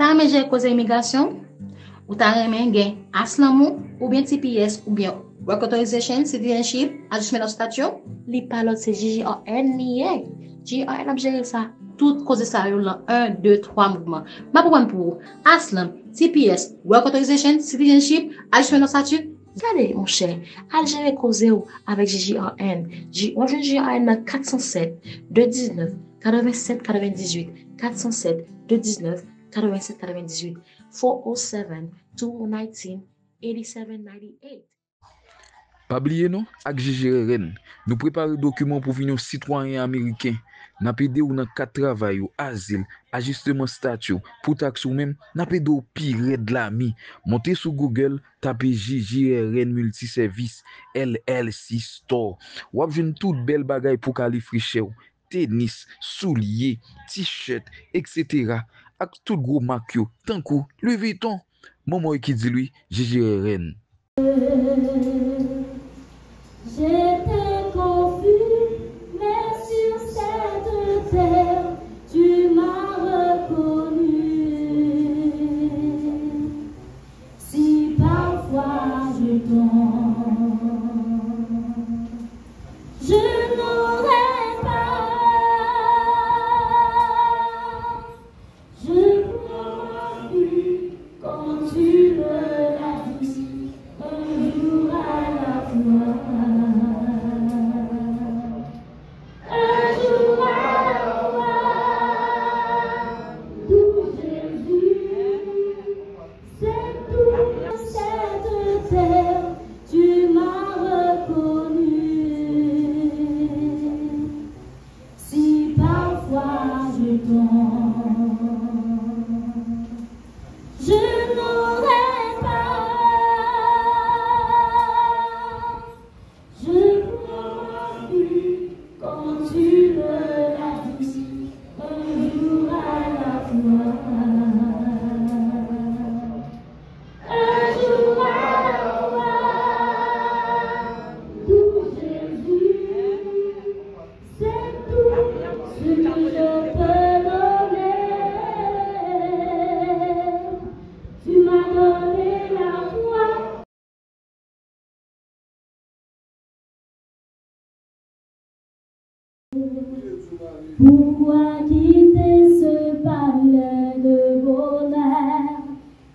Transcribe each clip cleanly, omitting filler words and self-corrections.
t'as aimé cause immigration, ou t'as aimé gain aslam ou bien TPS ou bien work authorization, citizenship, adjustment of statute, les pilotes c'est JJRN lié. JJRN a géré ça. Tout cause ça yo là 1 2 3 mouvements. Ma pour aslam, TPS, work authorization, citizenship, adjustment of statute. Regardez, mon cher, Algérie cause avec JJRN. Moi, je JJRN dans 407 219 87 98 407 219 87 98 407 219 8798. Pas oublier non, avec GGRN, nous préparons documents pour venir citoyens américains. N'a pas aidé ou dans quatre travail ou asile, ajustement statut, pour taxe ou même, n'a pas aidé au pire de l'ami. Montez sur Google, tapez GGRN Multiservice LLC Store. Ou avez toute belle bagaille pour califricher ou tennis, souliers, t-shirt, etc. Avec tout gros maquio, tant que Louis Vuitton. Maman qui dit lui, GGRN. J'étais confus, mais sur cette terre, tu m'as reconnu. Si parfois je tombe, je n'aurais pas, je crois plus quand tu me l'as dit, un jour à la fois. Pourquoi quitter ce palais de bonheur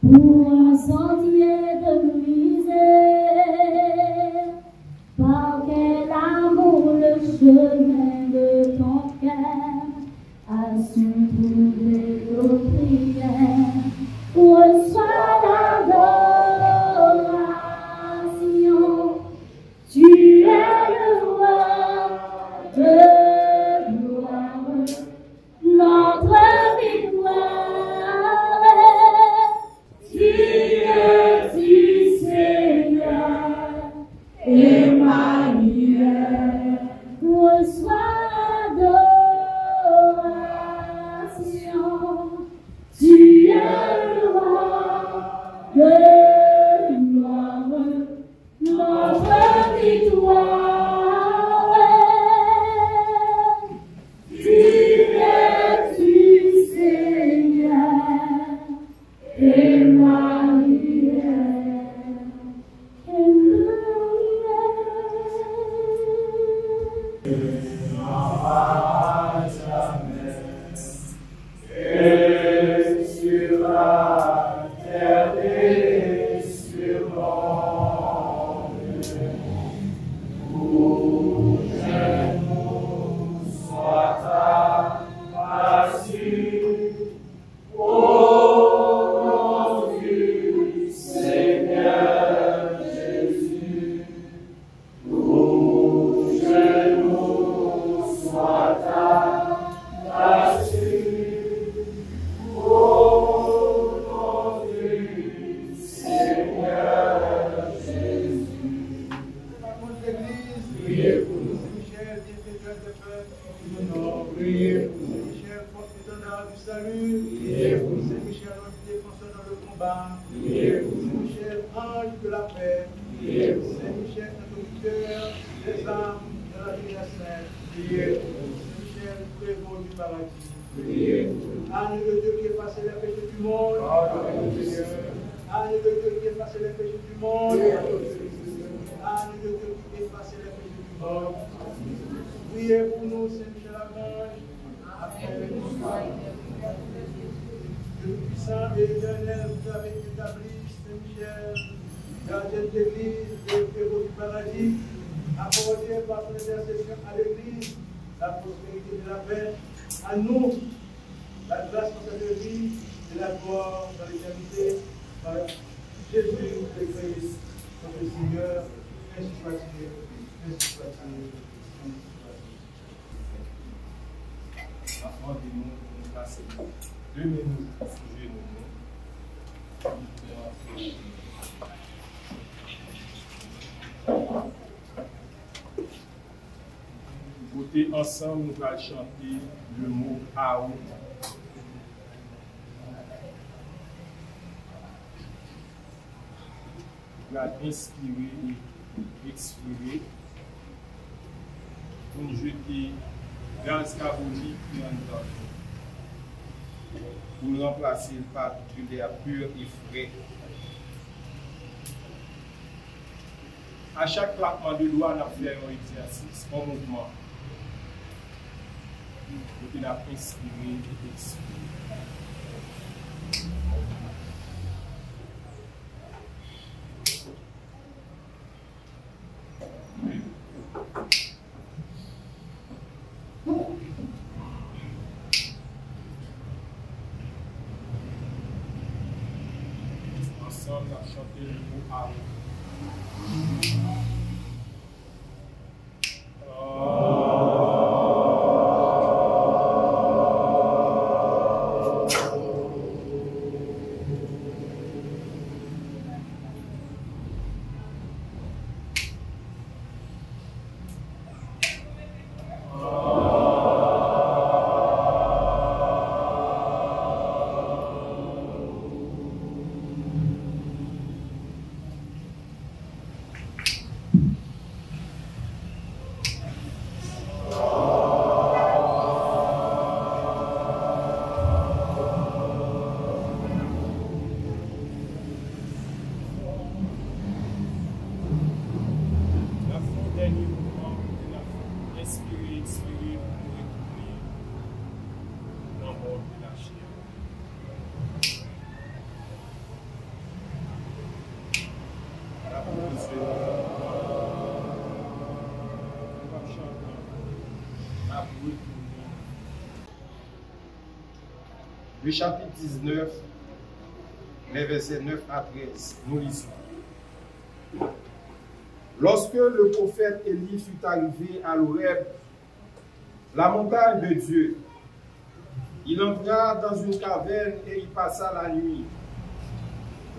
pour un sentier de misère? Par quel amour le chemin de ton cœur a su trouver nos prières? Reçois l'adoration, tu es le roi de notre victoire, tu es Seigneur, Emmanuel, reçois l'adoration, tu es le roi de gloire, notre victoire. Saint-Michel, prévôt du paradis. Agneau de Dieu qui efface les péchés du monde. Agneau de Dieu qui efface les péchés du monde. Agneau de Dieu qui efface les péchés du monde. Priez pour nous, Saint Michel Archange. Dieu puissant et éternel, vous avez établi Saint Michel, gardien de l'Église, et héros du paradis, apporté par son intercession à l'Église, la prospérité de la paix, à nous, la grâce pour cette vie et la gloire dans l'éternité, par Jésus le Christ, notre Seigneur, ainsi soit-il, ainsi soit-il, ainsi soit-il. Rendez-nous pour nous passer. Donnez-nous sous genoux. Côté ensemble, nous allons chanter le mot Aou. Nous allons inspirer et expirer pour nous jeter gaz carbonique qui est en dedans, pour nous remplacer par de l'air pur et frais. À chaque claquement de doigts, on a fait un exercice, un mouvement. Donc, on a inspiré et expiré. Ensemble, on a chanté le mot Aou. Le chapitre 19, les versets 9 à 13, nous lisons. Lorsque le prophète Élie fut arrivé à l'Horeb, la montagne de Dieu, il entra dans une caverne et y passa la nuit.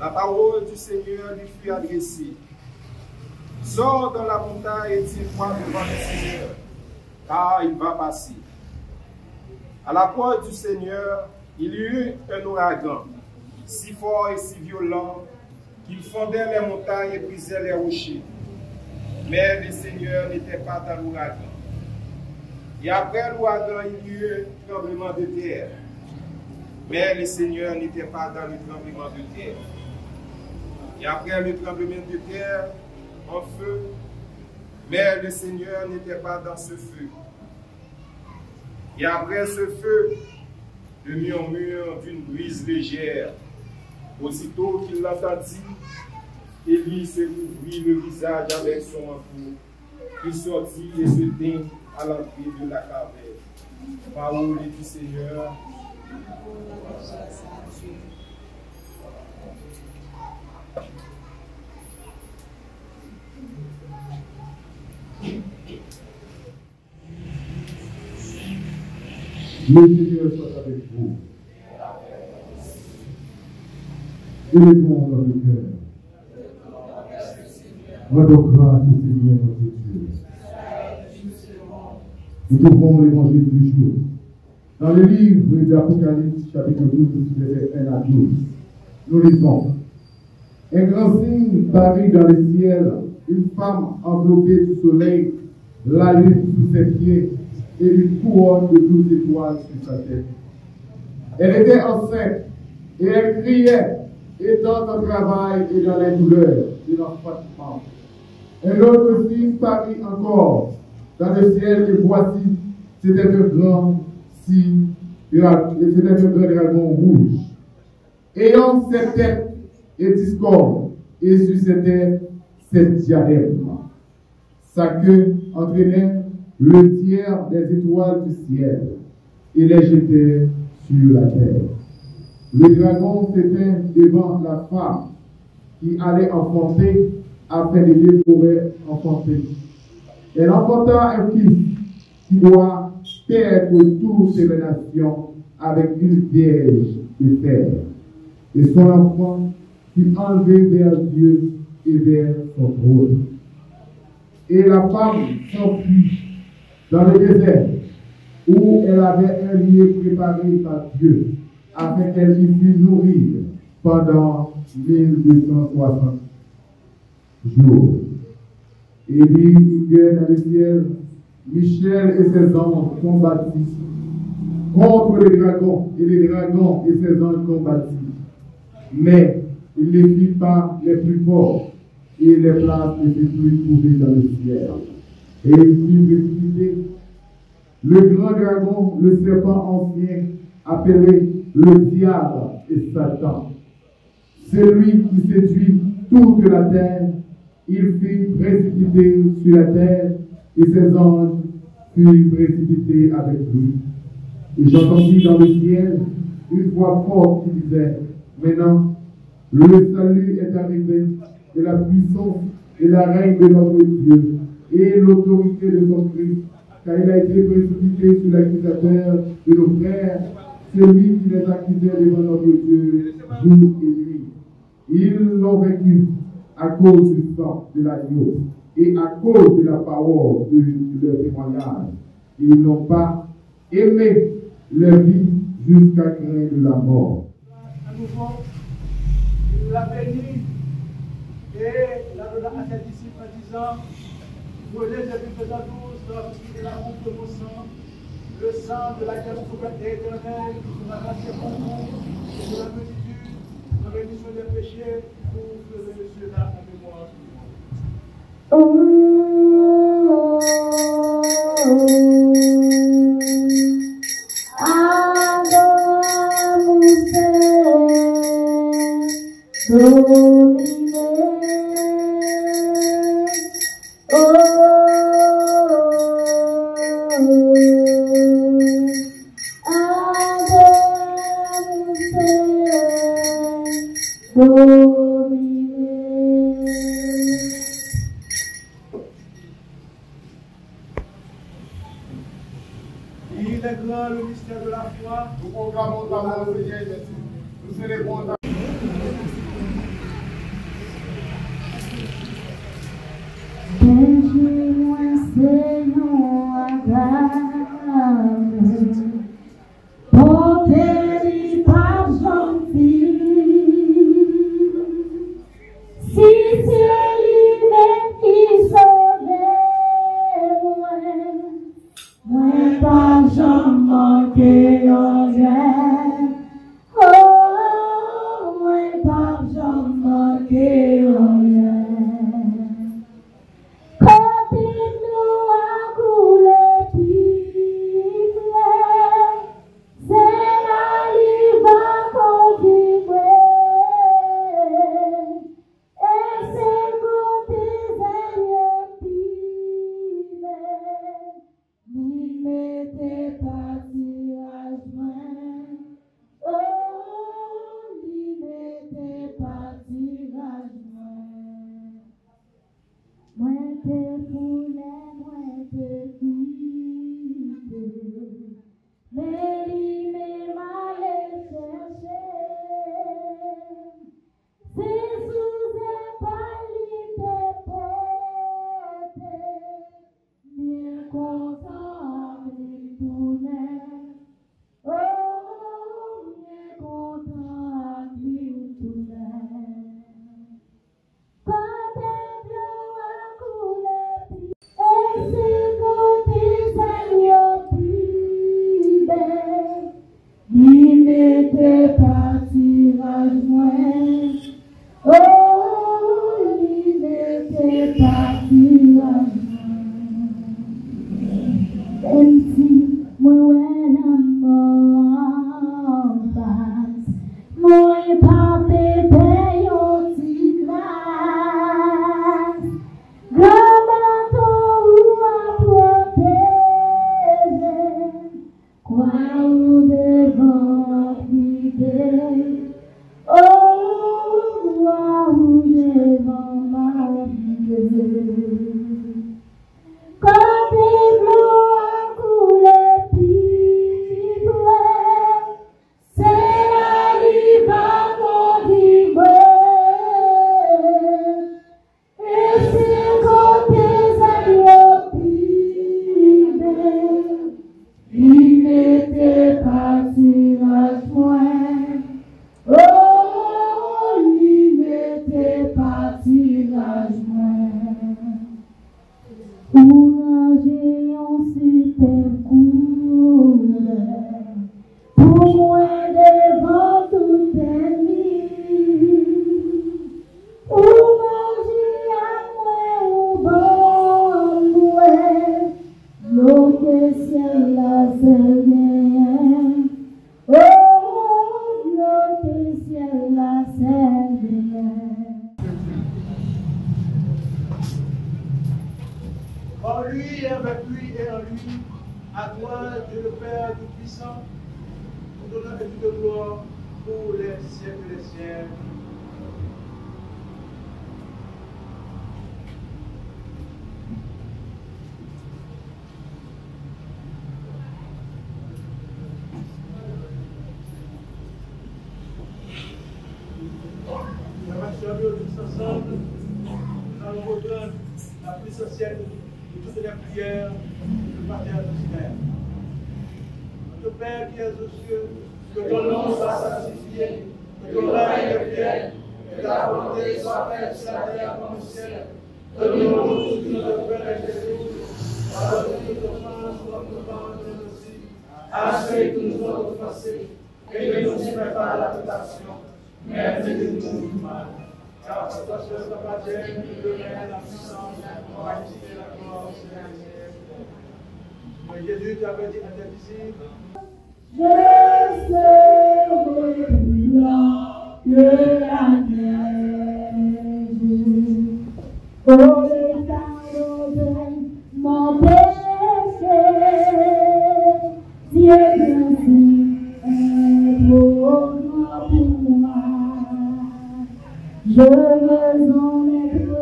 La parole du Seigneur lui fut adressée. Sors dans la montagne et tiens-toi devant le Seigneur, car il va passer. À la porte du Seigneur, il y eut un ouragan, si fort et si violent, qu'il fondait les montagnes et brisait les rochers. Mais le Seigneur n'était pas dans l'ouragan. Et après l'ouragan, il y eut un tremblement de terre. Mais le Seigneur n'était pas dans le tremblement de terre. Et après le tremblement de terre, un feu. Mais le Seigneur n'était pas dans ce feu. Et après ce feu, le murmure d'une brise légère. Aussitôt qu'il l'entendit, Élie se couvrit le visage avec son manteau. Il sortit et se tint à l'entrée de la caverne. Parole du Seigneur. Le Seigneur soit avec vous. Élevons notre cœur. Rendons grâce au Seigneur notre Dieu. Nous trouvons l'évangile du jour dans le livre d'Apocalypse, chapitre 12, versets 1 à 12. Nous lisons. Un grand signe parut dans le ciel, une femme enveloppée du soleil, la lune sous ses pieds, et une couronne de 12 étoiles sur sa tête. Elle était enceinte et elle criait, étant en travail et dans les douleurs de l'enfantement. Un autre signe parut encore dans le ciel, et voici, c'était un grand signe, c'était un grand dragon rouge, ayant 7 têtes et 10 cornes, et sur ses têtes 7 diadèmes. Sa queue entraînait le tiers des étoiles du ciel, et les jetait sur la terre. Le dragon s'éteint devant la femme qui allait enfanter afin de dévorer enfanter. Elle enfanta un fils qui doit perdre toutes les nations avec une vierge de terre. Et son enfant fut enlevé vers Dieu et vers son trône. Et la femme s'enfuit dans le désert où elle avait un lieu préparé par Dieu afin qu'elle y fût nourrie pendant 1260 jours. Et lui, il gueule dans le ciel, Michel et ses anges combattirent contre les dragons, et les dragons et ses anges combattirent. Mais il ne fit pas les plus forts, et les places ne furent plus trouvées dans le ciel. Et il fut précipité. Le grand dragon, le serpent ancien, appelé le diable et Satan, celui qui séduit toute la terre, il fut précipité sur la terre et ses anges furent précipités avec lui. Et j'entendis dans le ciel une voix forte qui disait, maintenant, le salut est arrivé, et la puissance et la règne de notre Dieu, et l'autorité de son Christ, car il a été précipité sur l'accusateur de nos frères, celui qui les accusait devant notre Dieu jour et nuit. Ils l'ont vaincu à cause du sang de l'agneau et à cause de la parole de leur témoignage. Ils n'ont pas aimé leur vie jusqu'à craindre la mort. À nouveau, il l'a béni et l'a donné à ses disciples en disant, brûlez Jésus faisant tous dans de la honte de vos sangs, le sang de la guerre éternelle qui sera racheté pour vous et de la multitude, de la rémission des péchés, pour que cela en mémoire. Il est grand le mystère de la foi. Nous proclamons ta mort, Seigneur Jésus. Nous célébrons ta En lui et avec lui et en lui, à toi, Dieu le Père Tout-Puissant, tout honneur et toute gloire pour les siècles des siècles. Ensemble, nous allons reprendre la plus essentielle de toutes les prières du Pater Noster. Notre Père qui es aux cieux, que ton nom soit sanctifié, que ton règne vienne, que ta volonté soit faite sur la terre comme au ciel. Donne-nous aujourd'hui notre pain Jésus, pardonne-nous nos offenses comme nous pardonnons aussi à ceux qui nous ont offensés, et ne nous soumets pas à la tentation, mais délivre-nous du mal. Car c'est toi seul, Papa Dieu, qui donne la puissance, la majesté et la gloire au Seigneur des siècles. Mais Jésus t'avait dit à tes disciples, je serai blanc que la neige. Oh, les pardonne mon péché. Dieu merci est pour moi. Je veux en être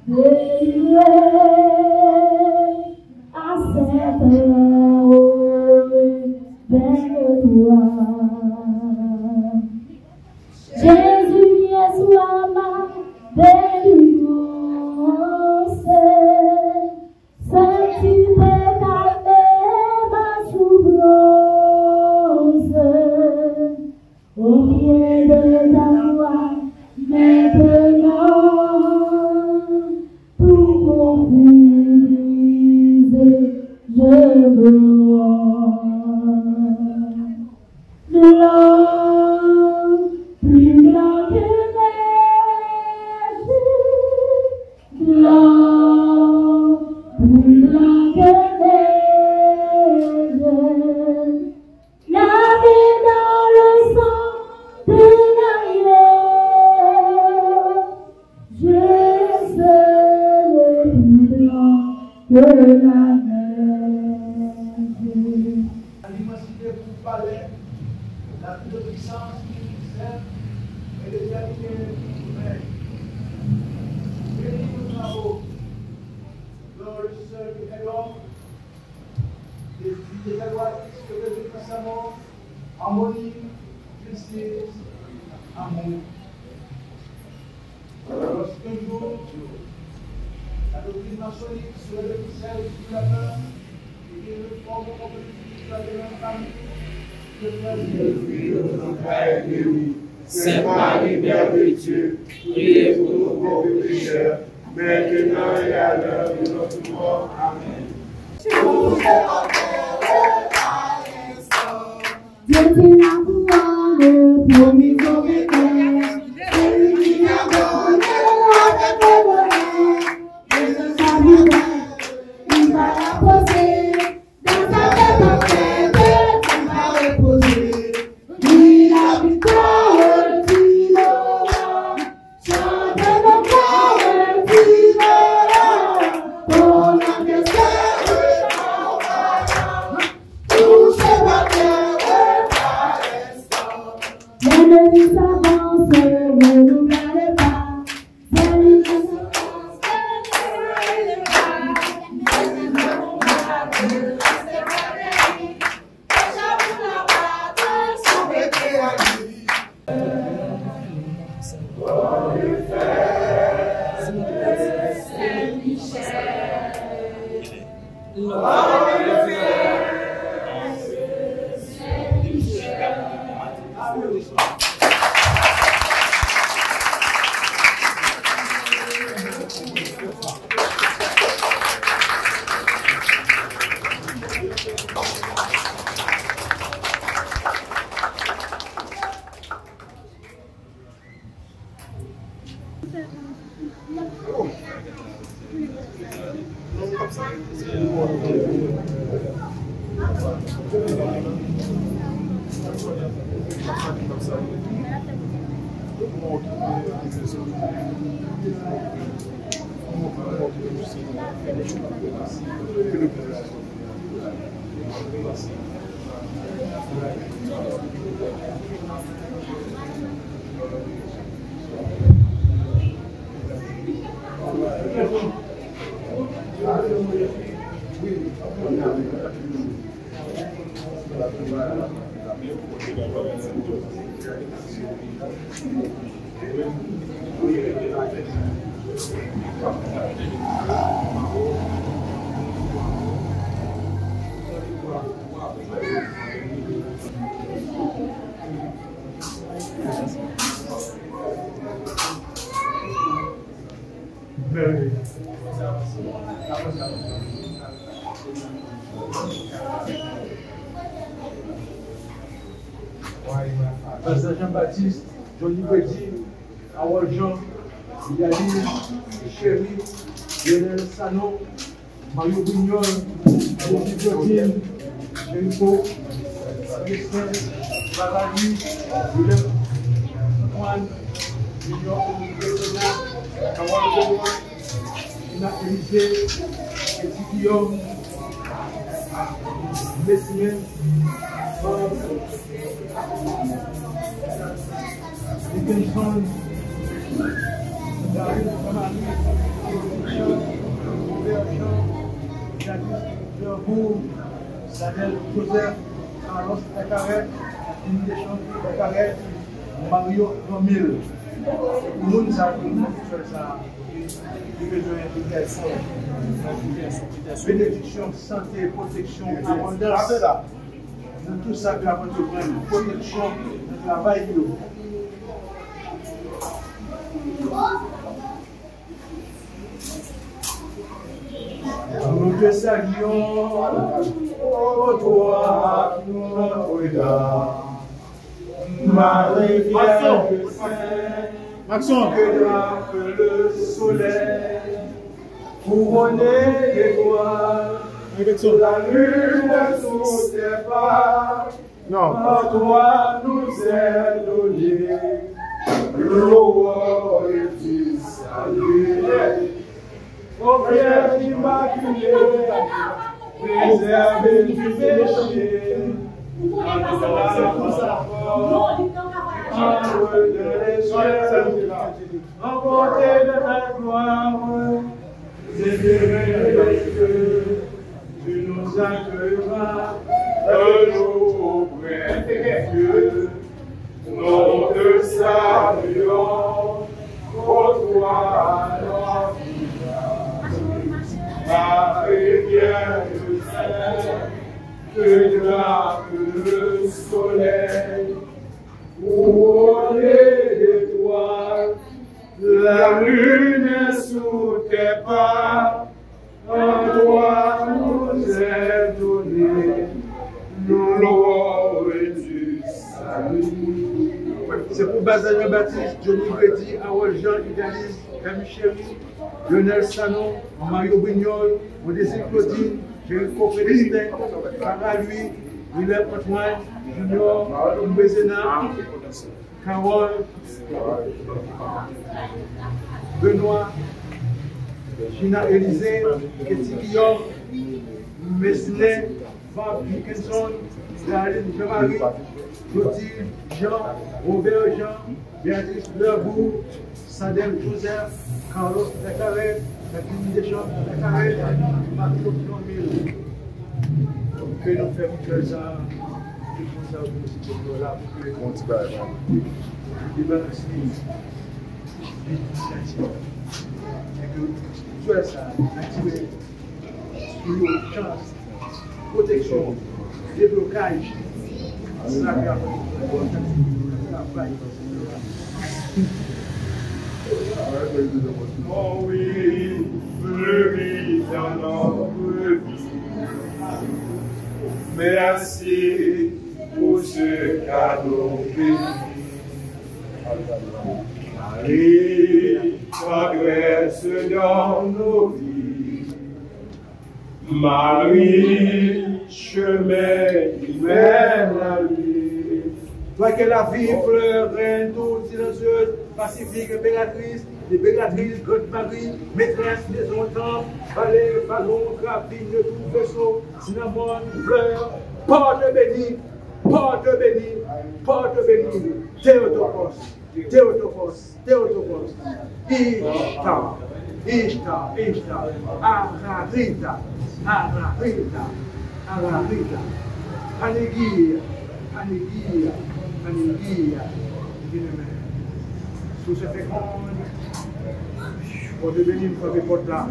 délivré à cette heure vers toi. Jésus, sois ma délivrance. Sais-tu peux calmer ma souffrance au pied de ta voix? Maintenant, pour confuser, je me rends. Blanc, plus blanc que neige, blanc, plus blanc que neige, lavé dans le sang de que la neige. L'immensité du palais, la toute puissance du ministère et les qualités du règne. Bénis nos travaux, dont le seul est l'homme, des égoïstes que Dieu puissamment, harmonie, justice, amour. Lorsqu'un jour, la doctrine maçonnique sur le celle du lapin et qui reforme au politique de la famille, Le fruit de notre Père béni, Sainte Marie, Mère de Dieu, priez pour nous pauvres pécheurs, maintenant et à l'heure de notre mort. Amen. Dieu t'est la couronne pour nous sauver. Pasteur Jean-Baptiste, Johnny Brady, Harold Jean, Yaline, Chéri, Lionel Sanon, Mario Brignol, Alexis Claudine, Jericho, Christin, Barali, Willem Antoine, Junior Bézona, Kawal Benoît, Ina Élysée, Petit Guillaume, Messien, Dickinson, David Kamani, Robert Jean, Jadis Gerbourg, Daniel Joseph, Carlos Becaret, Indeschamps Becaret, Mario Romil. Tout le monde sait que ça bénédiction, santé, protection, abondance. Nous tous ça que la protection, le travail. Nous te saluons, ô toi, notre regard. Marie Vierge Sainte, que drape le soleil, couronnée d'étoiles, la lune sous tes pas. À toi nous est donné l'aurore du salut. Ô Vierge immaculée, préservée du péché, de les cieux, emportée de ta gloire, tu nous accueilleras un jour auprès de Dieu. Nous te saluons, ô toi, notre Marie Vierge Sainte, que drape le soleil, couronnée d'étoiles, la lune est sous tes pas. À toi nous est donné l'aurore du salut. C'est pour Pasteur Jean-Baptiste, Johnny Brady, Harold Jean, Idalise, Camille Chéri, Lionel Sanon, Mario Brignol, Odessé Claudine, Jericho Christin, Barali, Willem Antoine, Junior Bézona, Carole, Benoît, Gina Élysée, Petit Guillaume, Messelet, Bob Dickinson, Daline Jean-Marie, Clotilde, Jean, Robert Jean, Béatrice Lerbourg, Sadel Joseph, Carlos Becaret, Jacqueline Deschamps Becaret, Marco Romil. Que nous faisons ça, que nous faisons ça, que nous faisons ça. débarrasser et que tu as ça, activer une chance, protection, déblocage. C'est ça qui a fait. Oh oui, fleurit dans notre vie. Merci pour ce cadeau béni. Marie, progresse dans nos vies. Marie, chemin qui mène à lui. Toi que la vie pleure, reine douce, silencieuse, pacifique, impératrice, libératrice, grande Marie, maîtresse des temps, valet, ballon, rapine de tout vaisseau, cinnamon, fleur, porte bénie, porte bénie, porte bénie, Théotokos, Théotokos, Théotokos, Ishtar, Ishtar, Ishtar, Ararita, Ararita, Ararita, Anegia, Anegia, Anegia, bien-aimé. Sous ce féconde, pour devenir une fois de porte là,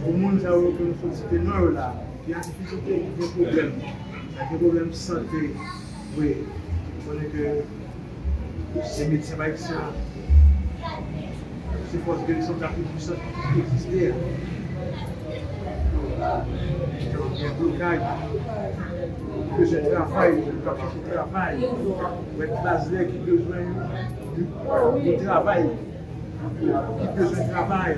au monde, ça veut que nous sollicitons nous là, il y a des difficultés, il y a des problèmes, il y a des problèmes de santé. Oui, on est que ces médecins pas excellents, ces forces de guérison la plus puissantes qui existent. Il y a un blocage, que je travaille, je dois chercher travail, ou être basé qui besoin de travail, qui besoin de travail.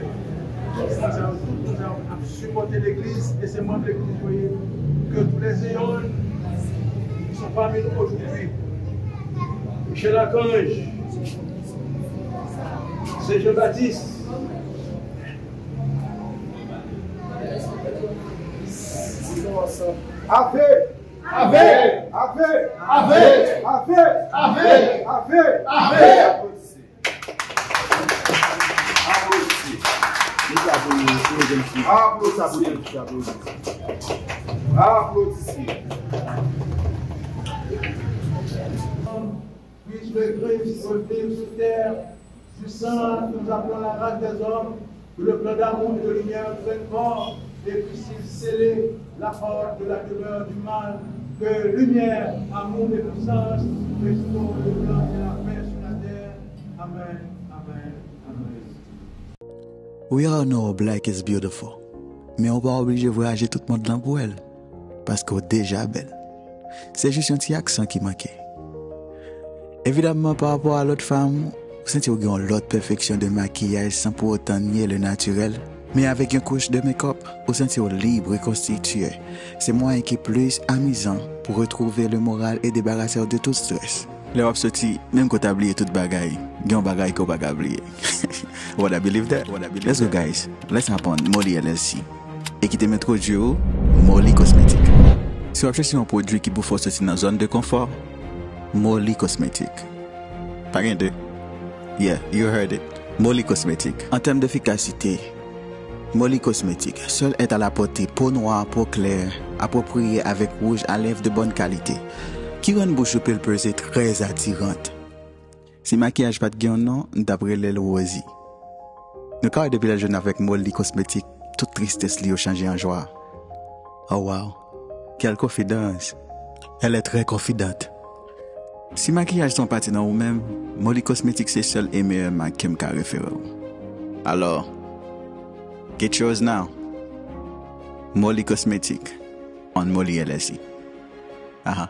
Nous avons supporté l'Église et ses membres de l'Église, voyez, que tous les ayants qui sont parmi nous aujourd'hui. Michel Archange, c'est Jean-Baptiste. Ave, ave, ave, ave, ave, ave, ave, ave. Applaudissez. Puisse le Christ revenir sur terre, puissant, nous appelons la race des hommes, que le plan d'amour et de lumière prenne corps, et puisse-t-il sceller la porte de la demeure du mal, que lumière, amour et puissance restaurent le plan et la paix sur la terre. Amen, amen, amen. We all know black is beautiful. Mais on va obligé de voyager tout le monde dans pour elle. Parce qu'elle est déjà belle. C'est juste un petit accent qui manquait. Évidemment, par rapport à l'autre femme, vous sentez qu'il y a l'autre perfection de maquillage sans pour autant nier le naturel. Mais avec une couche de make-up, vous sentez libre et constitué. C'est moyen qui est plus amusant pour retrouver le moral et débarrasser de tout stress. L'Europe sorti, même quand t'as oublié toute bagaille, il y a un bagaille qu'on va pas oublier. Would I believe that? Let's go guys, let's hop on Molly LLC. Et qui te mettra au duo, Molly Cosmétique. Si vous cherchez un produit qui vous faut sortir dans la zone de confort, Molly Cosmétique. Pas rien de. Yeah, you heard it. Molly Cosmétique. En termes d'efficacité, Molly Cosmétique seul est à la portée peau noire, peau claire, appropriée avec rouge à lèvres de bonne qualité, qui rend bouche pulpeuse très attirante. Si maquillage pas de gain non, d'après l'aile rosy. Nous carré depuis la jeune avec Molly Cosmétique, toute tristesse lui a changé en joie. Oh wow, quelle confidence. Elle est très confidente. Si maquillage sont partis dans vous-même, Molly Cosmétique c'est seul et meilleur marque qui me référé. Alors, get yours now. Molly Cosmétique on Molly LLC. Aha.